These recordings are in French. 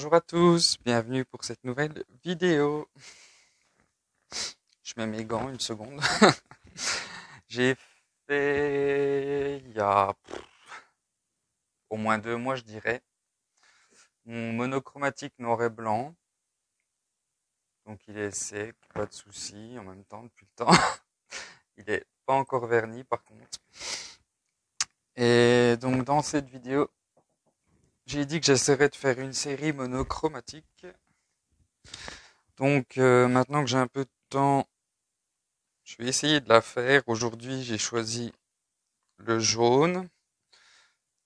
Bonjour à tous, bienvenue pour cette nouvelle vidéo. Je mets mes gants une seconde. J'ai fait il y a au moins 2 mois, je dirais, mon monochromatique noir et blanc. Donc il est sec, pas de souci en même temps depuis le temps. Il est pas encore verni par contre. Et donc dans cette vidéo, j'ai dit que j'essaierais de faire une série monochromatique. Donc maintenant que j'ai un peu de temps, je vais essayer de la faire. Aujourd'hui, j'ai choisi le jaune.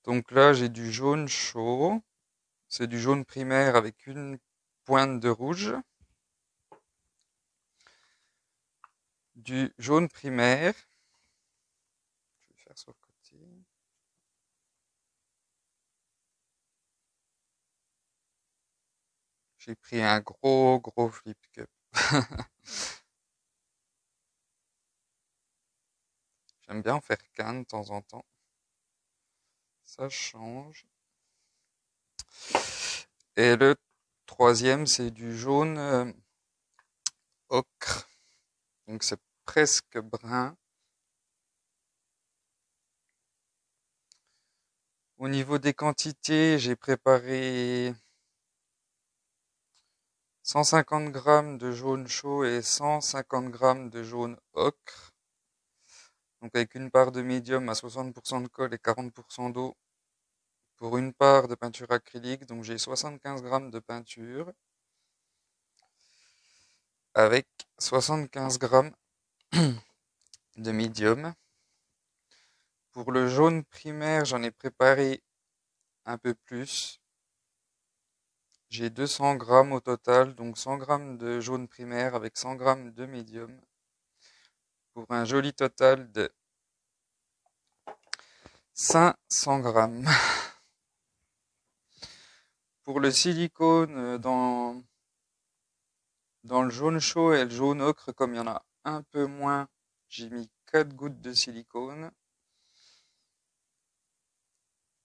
Donc là, j'ai du jaune chaud. C'est du jaune primaire avec une pointe de rouge. Du jaune primaire. Je vais faire sur le côté. J'ai pris un gros flip cup. J'aime bien en faire qu'un de temps en temps. Ça change. Et le troisième, c'est du jaune ocre. Donc c'est presque brun. Au niveau des quantités, j'ai préparé 150 grammes de jaune chaud et 150 grammes de jaune ocre. Donc avec une part de médium à 60% de colle et 40% d'eau pour une part de peinture acrylique. Donc j'ai 75 grammes de peinture avec 75 grammes de médium. Pour le jaune primaire, j'en ai préparé un peu plus. J'ai 200 grammes au total, donc 100 grammes de jaune primaire avec 100 grammes de médium pour un joli total de 500 grammes. Pour le silicone, dans le jaune chaud et le jaune ocre, comme il y en a un peu moins, j'ai mis 4 gouttes de silicone.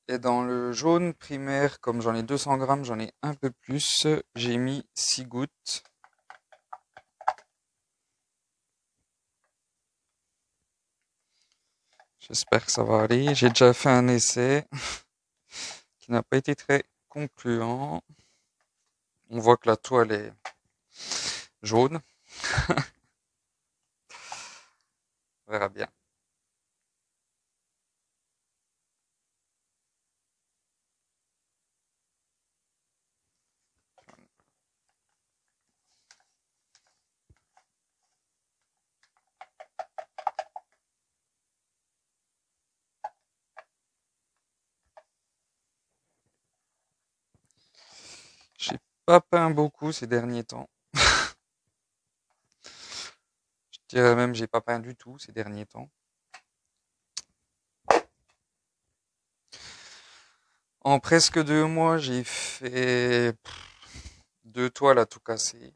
Et dans le jaune primaire, comme j'en ai 200 grammes, j'en ai un peu plus, j'ai mis 6 gouttes. J'espère que ça va aller. J'ai déjà fait un essai qui n'a pas été très concluant. On voit que la toile est jaune. On verra bien. J'ai pas peint beaucoup ces derniers temps. Je dirais même j'ai pas peint du tout ces derniers temps. En presque 2 mois, j'ai fait 2 toiles à tout casser.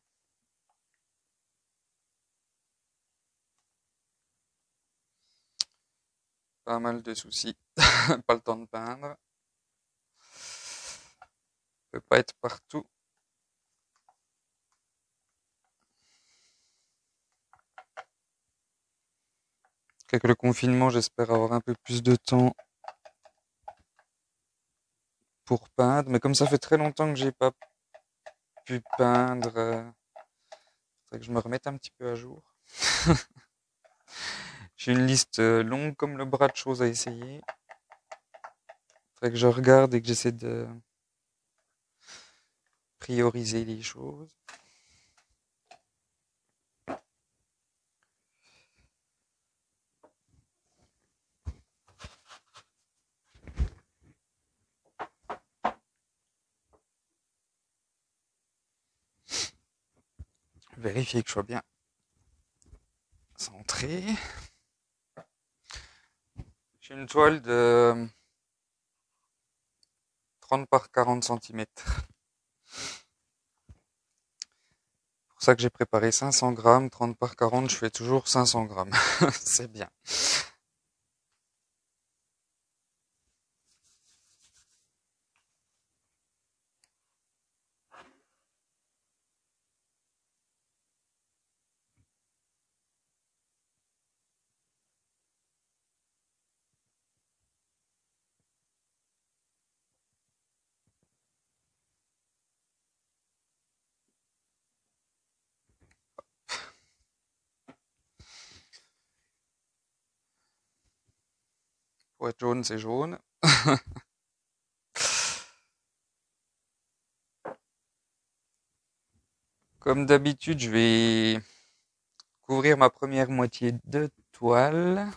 Pas mal de soucis. Pas le temps de peindre. Peut pas être partout. Avec le confinement, j'espère avoir un peu plus de temps pour peindre. Mais comme ça fait très longtemps que j'ai pas pu peindre, faudrait que je me remette un petit peu à jour. J'ai une liste longue comme le bras de choses à essayer. Faudrait que je regarde et que j'essaie de prioriser les choses. Vérifier que je sois bien centré. J'ai une toile de 30 par 40 cm. C'est pour ça que j'ai préparé 500 grammes, 30 par 40, je fais toujours 500 grammes. C'est bien. Pour être jaune, c'est jaune. Comme d'habitude, je vais couvrir ma première moitié de toile.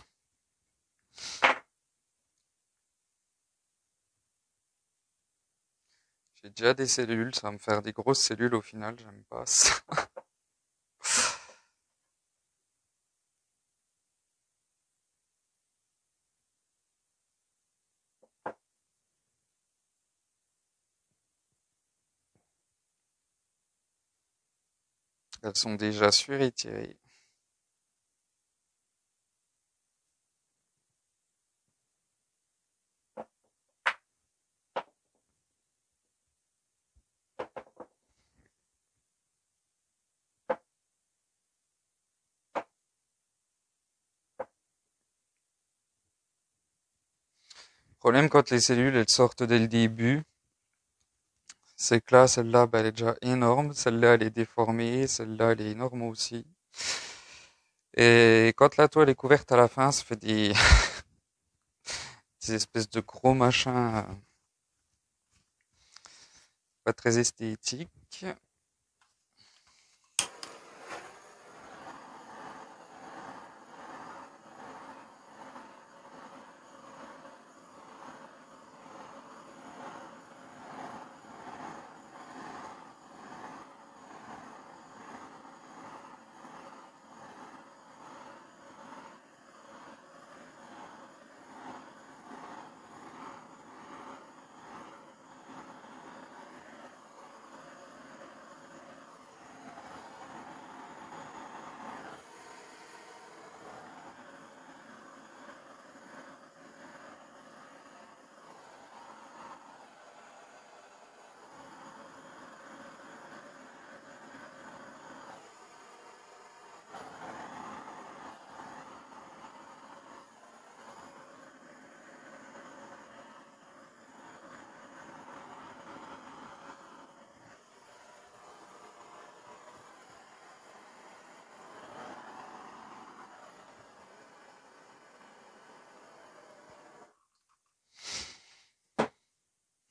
J'ai déjà des cellules, ça va me faire des grosses cellules au final, j'aime pas ça. Elles sont déjà surétirées. Le problème quand les cellules elles sortent dès le début, c'est que là, celle-là, bah, elle est déjà énorme, celle-là, elle est déformée, celle-là, elle est énorme aussi. Et quand la toile est couverte à la fin, ça fait des espèces de gros machins pas très esthétiques.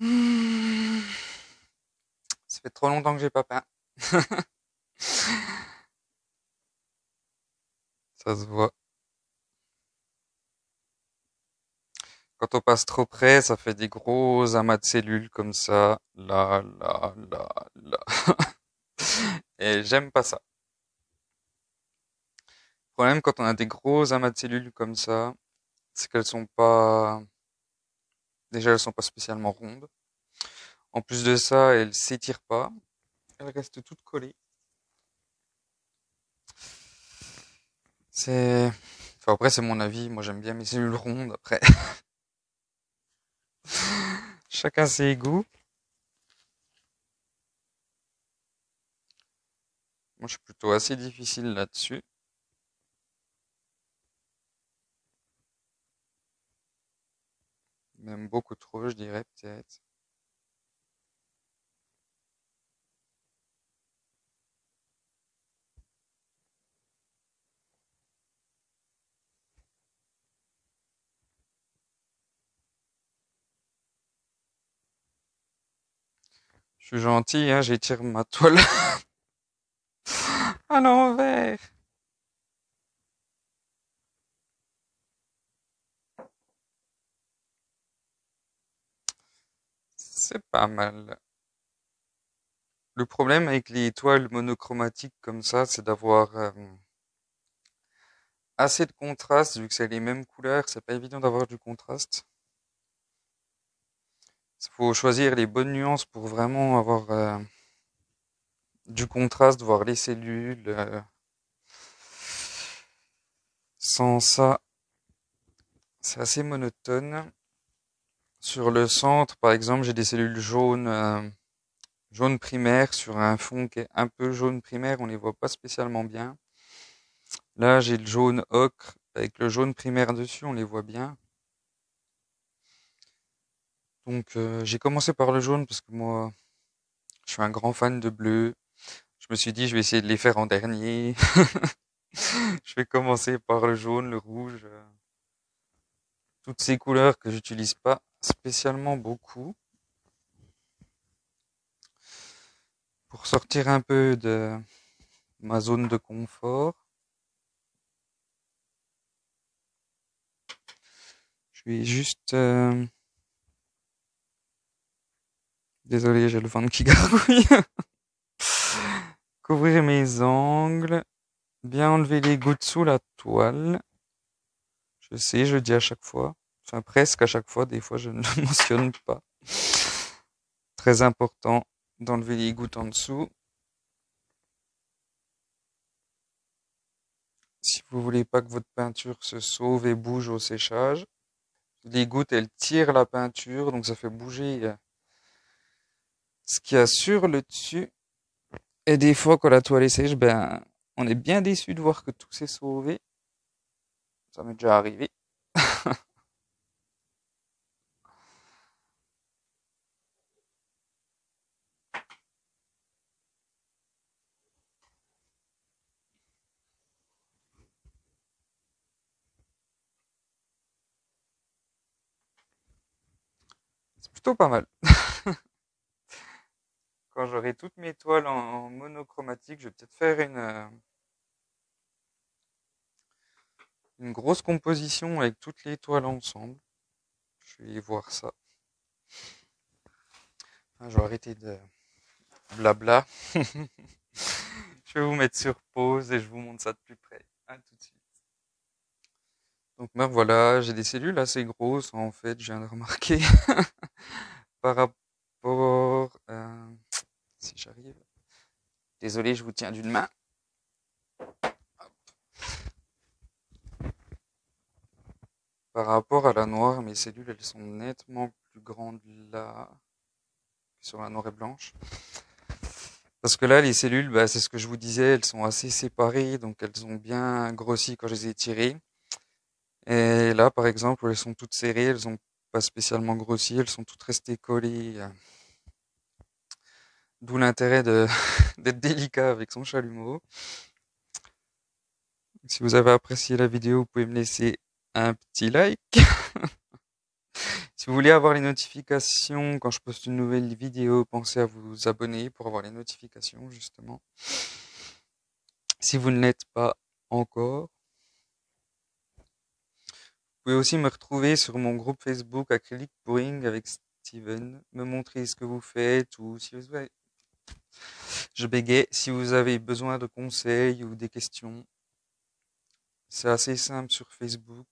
Hmm. Ça fait trop longtemps que j'ai pas peint. Ça se voit. Quand on passe trop près, ça fait des gros amas de cellules comme ça. Là, là, là, là. Et j'aime pas ça. Le problème quand on a des gros amas de cellules comme ça, c'est qu'elles sont pas, déjà elles sont pas spécialement rondes. En plus de ça, elles s'étirent pas. Elles restent toutes collées. C'est, enfin après c'est mon avis. Moi j'aime bien mes cellules rondes. Après, chacun ses goûts. Moi je suis plutôt assez difficile là-dessus. Même beaucoup trop, je dirais peut-être. Je suis gentil, hein, j'étire ma toile à l'envers. C'est pas mal. Le problème avec les toiles monochromatiques comme ça, c'est d'avoir assez de contraste, vu que c'est les mêmes couleurs, c'est pas évident d'avoir du contraste. Il faut choisir les bonnes nuances pour vraiment avoir du contraste, voir les cellules. Sans ça, c'est assez monotone. Sur le centre, par exemple, j'ai des cellules jaunes, jaune primaire sur un fond qui est un peu jaune primaire, on les voit pas spécialement bien. Là, j'ai le jaune ocre avec le jaune primaire dessus, on les voit bien. Donc, j'ai commencé par le jaune parce que moi, je suis un grand fan de bleu. Je me suis dit, je vais essayer de les faire en dernier. Je vais commencer par le jaune, le rouge. toutes ces couleurs que j'utilise pas spécialement beaucoup. Pour sortir un peu de ma zone de confort. Je vais juste... Désolé, j'ai le ventre qui gargouille. Couvrir mes angles. Bien enlever les gouttes sous la toile. Je sais, je le dis à chaque fois. Enfin, presque à chaque fois. Des fois, je ne le mentionne pas. Très important d'enlever les gouttes en dessous. Si vous voulez pas que votre peinture se sauve et bouge au séchage. Les gouttes, elles tirent la peinture, donc ça fait bouger ce qu'il y a sur le dessus. Et des fois, quand la toile est sèche, ben, on est bien déçu de voir que tout s'est sauvé. Ça m'est déjà arrivé. C'est plutôt pas mal. Quand j'aurai toutes mes toiles en monochromatique, je vais peut-être faire une grosse composition avec toutes les toiles ensemble. Je vais voir ça. Enfin, je vais arrêter de blabla. Je vais vous mettre sur pause et je vous montre ça de plus près. À tout de suite. Donc ben voilà, j'ai des cellules assez grosses en fait, je viens de remarquer. Par rapport... si j'arrive... Désolé, je vous tiens d'une main. Par rapport à la noire, mes cellules, elles sont nettement plus grandes là que sur la noire et blanche. Parce que là, les cellules, bah, c'est ce que je vous disais, elles sont assez séparées, donc elles ont bien grossi quand je les ai tirées. Et là, par exemple, elles sont toutes serrées, elles ont pas spécialement grossi, elles sont toutes restées collées. D'où l'intérêt de d'être délicat avec son chalumeau. Si vous avez apprécié la vidéo, vous pouvez me laisser un petit like. Si vous voulez avoir les notifications quand je poste une nouvelle vidéo, pensez à vous abonner pour avoir les notifications, justement. Si vous ne l'êtes pas encore, vous pouvez aussi me retrouver sur mon groupe Facebook Acrylic Pouring avec Steven, me montrer ce que vous faites ou si vous avez... Je bégayais, si vous avez besoin de conseils ou des questions. C'est assez simple sur Facebook.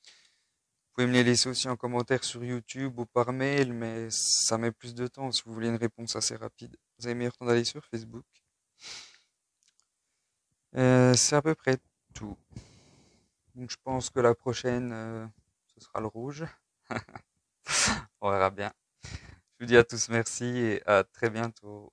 Vous pouvez me les laisser aussi en commentaire sur YouTube ou par mail, mais ça met plus de temps si vous voulez une réponse assez rapide. Vous avez meilleur temps d'aller sur Facebook. C'est à peu près tout. Donc je pense que la prochaine, ce sera le rouge. On verra bien. Je vous dis à tous merci et à très bientôt.